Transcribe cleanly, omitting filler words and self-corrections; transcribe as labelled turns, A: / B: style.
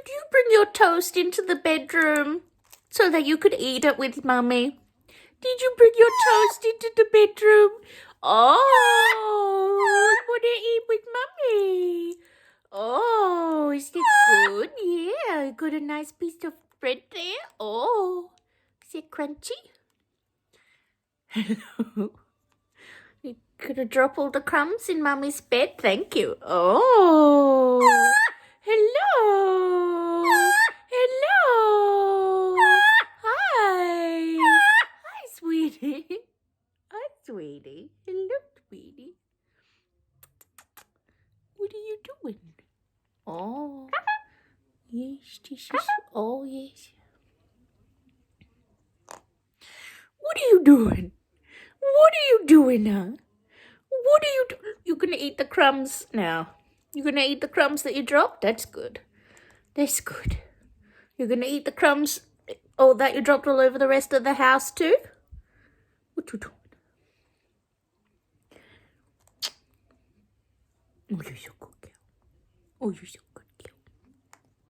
A: Did you bring your toast into the bedroom so that you could eat it with Mummy? Did you bring your toast into the bedroom? Oh, I want to eat with Mummy. Oh, is it good? Yeah, got a nice piece of bread there. Oh, is it crunchy? Hello. You gonna drop all the crumbs in Mummy's bed? Thank you. Oh, hello. Hello. Hi. Hi, sweetie. Hi, sweetie. Hello, sweetie. What are you doing? Oh, yes, this is. Oh, yes. What are you doing? What are you doing, huh? What are you doing? You're gonna eat the crumbs now. You're gonna eat the crumbs that you dropped? That's good. That's good. You're gonna eat the crumbs that you dropped all over the rest of the house too? What you doing? Oh, you're so good, girl. Oh, you're so